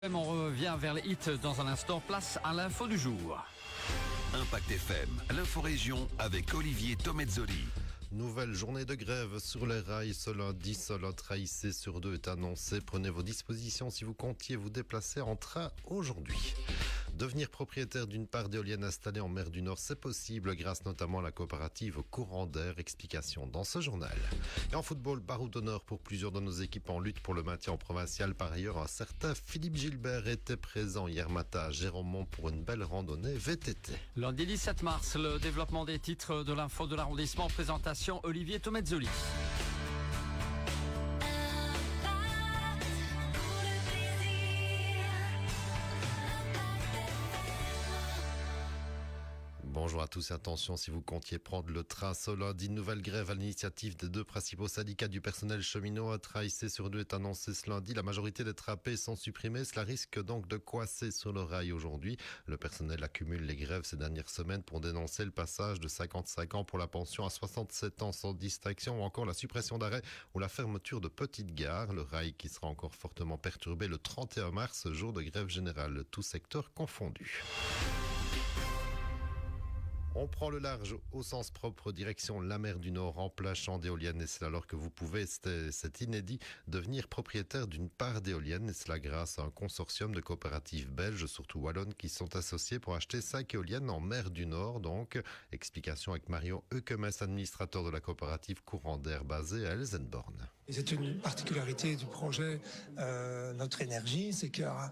On revient vers les hits dans un instant. Place à l'info du jour. Impact FM, l'info-région avec Olivier Tomezzoli. Nouvelle journée de grève sur les rails ce lundi. Seul un train IC sur 2 est annoncé. Prenez vos dispositions si vous comptiez vous déplacer en train aujourd'hui. Devenir propriétaire d'une part d'éoliennes installées en mer du Nord, c'est possible grâce notamment à la coopérative Courant d'Air. Explication dans ce journal. Et en football, barreau d'honneur pour plusieurs de nos équipes en lutte pour le maintien en provincial. Par ailleurs, un certain Philippe Gilbert était présent hier matin à Gérondmont pour une belle randonnée VTT. Lundi 17 mars, le développement des titres de l'info de l'arrondissement. Présentation Olivier Tomezzoli. Bonjour à tous et attention si vous comptiez prendre le train ce lundi. Une nouvelle grève à l'initiative des deux principaux syndicats du personnel cheminot. Un train IC sur 2 est annoncé ce lundi. La majorité des trains P sont supprimés. Cela risque donc de coincer sur le rail aujourd'hui. Le personnel accumule les grèves ces dernières semaines pour dénoncer le passage de 55 ans pour la pension à 67 ans sans distinction ou encore la suppression d'arrêts ou la fermeture de petites gares. Le rail qui sera encore fortement perturbé le 31 mars, jour de grève générale, tout secteur confondu. On prend le large au sens propre, direction la mer du Nord en plein champ d'éoliennes. Et c'est alors que vous pouvez, c'est inédit, devenir propriétaire d'une part d'éoliennes. Et cela grâce à un consortium de coopératives belges, surtout wallonnes, qui sont associées pour acheter 5 éoliennes en mer du Nord. Donc, explication avec Marion Eukemes, administrateur de la coopérative Courant d'Air basée à Elsenborn. C'est une particularité du projet Notre Énergie, c'est qu'il y aura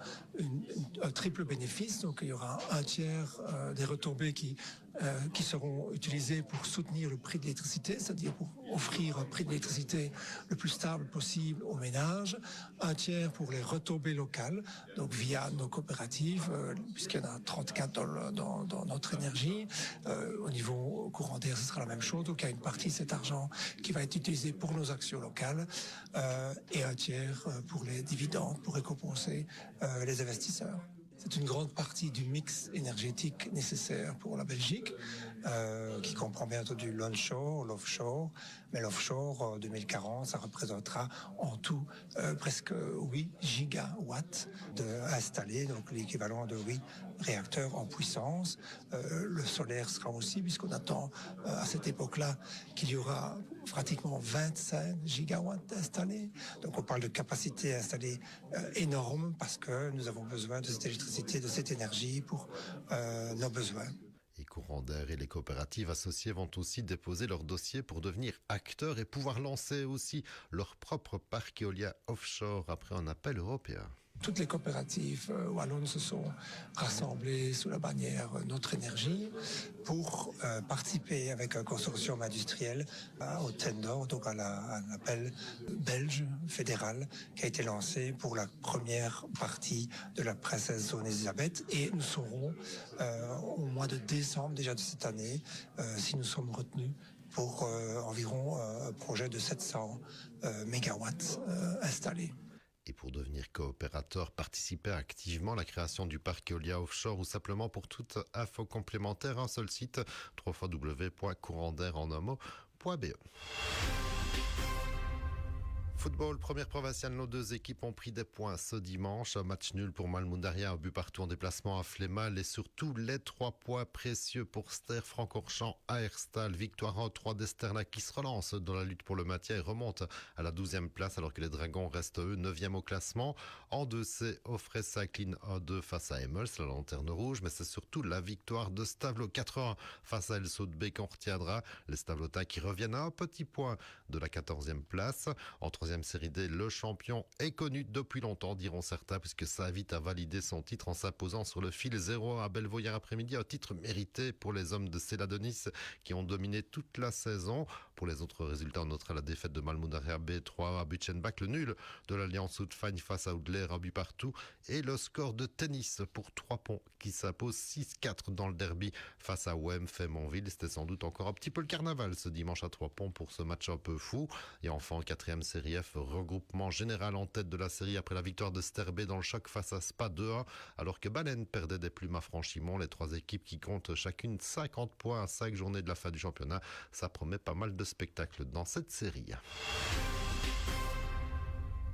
un triple bénéfice. Donc il y aura un tiers des retombées qui seront utilisées pour soutenir le prix de l'électricité, c'est-à-dire pour offrir un prix de l'électricité le plus stable possible aux ménages. Un tiers pour les retombées locales, donc via nos coopératives, puisqu'il y en a 34 dans Notre Énergie. Au niveau Courant d'Air, ce sera la même chose. Donc il y a une partie de cet argent qui va être utilisé pour nos actions locales. Et un tiers pour les dividendes, pour récompenser les investisseurs. C'est une grande partie du mix énergétique nécessaire pour la Belgique, qui comprend bien entendu l'onshore, l'offshore. Mais l'offshore, en 2040, ça représentera en tout presque 8 gigawatts installés, donc l'équivalent de 8 réacteurs en puissance. Le solaire sera aussi, puisqu'on attend à cette époque-là qu'il y aura pratiquement 25 gigawatts installés. Donc on parle de capacité installée énorme parce que nous avons besoin de cette électricité, de cette énergie pour nos besoins. Et Courant d'Air et les coopératives associées vont aussi déposer leur dossier pour devenir acteurs et pouvoir lancer aussi leur propre parc éolien offshore après un appel européen. Toutes les coopératives wallonnes se sont rassemblées sous la bannière Notre Énergie pour participer avec un consortium industriel au tender, donc à un appel belge fédéral qui a été lancé pour la première partie de la Princesse Zone Elisabeth. Et nous saurons au mois de décembre déjà de cette année si nous sommes retenus pour environ un projet de 700 mégawatts installés. Et pour devenir coopérateur, participez activement à la création du parc éolien offshore ou simplement pour toute info complémentaire, un seul site, www.courantdair.be. Football, première provinciale, nos deux équipes ont pris des points ce dimanche. Un match nul pour Malmundaria, un but partout en déplacement à Flémal et surtout les 3 points précieux pour Ster Francorchamps à Herstal. Victoire 1-3 d'Esterna qui se relance dans la lutte pour le maintien et remonte à la 12e place alors que les Dragons restent eux 9e au classement. En 2C, Offray s'incline 1-2 face à Emmels, la lanterne rouge, mais c'est surtout la victoire de Stavelot 4-1 face à El Saud-B qu'on retiendra. Les Stavelotins qui reviennent à un petit point de la 14e place. En 3e série D, le champion est connu depuis longtemps, diront certains, puisque ça invite à valider son titre en s'imposant sur le fil 0 à Bellevaux hier après-midi. Un titre mérité pour les hommes de Céladonis qui ont dominé toute la saison. Pour les autres résultats, on notera la défaite de Malmundaria B3 à Butchenbach, le nul de l'Alliance Haute-Fagne face à Oudler, un but partout, et le score de tennis pour 3 ponts qui s'impose 6-4 dans le derby face à Wem Fémonville. C'était sans doute encore un petit peu le carnaval ce dimanche à 3 ponts pour ce match un peu fou. Et enfin, en 4e série F, regroupement général en tête de la série après la victoire de Sterbé dans le choc face à Spa 2-1, alors que Baleine perdait des plumes à Franchimont. Les 3 équipes qui comptent chacune 50 points à 5 journées de la fin du championnat. Ça promet pas mal de spectacles dans cette série.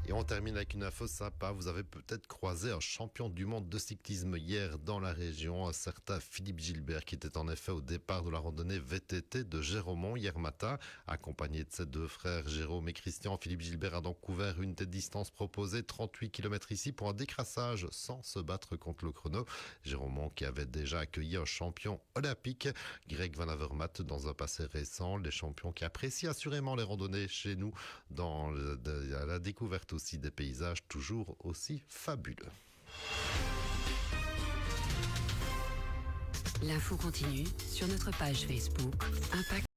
Et on termine avec une info sympa. Vous avez peut-être croisé un champion du monde de cyclisme hier dans la région, un certain Philippe Gilbert, qui était en effet au départ de la randonnée VTT de Géromont hier matin. Accompagné de ses deux frères Jérôme et Christian, Philippe Gilbert a donc couvert une des distances proposées, 38 km ici, pour un décrassage sans se battre contre le chrono. Géromont qui avait déjà accueilli un champion olympique, Greg Van Avermaet, dans un passé récent. Les champions qui apprécient assurément les randonnées chez nous, dans la découverte aussi des paysages toujours aussi fabuleux. L'info continue sur notre page Facebook Impact.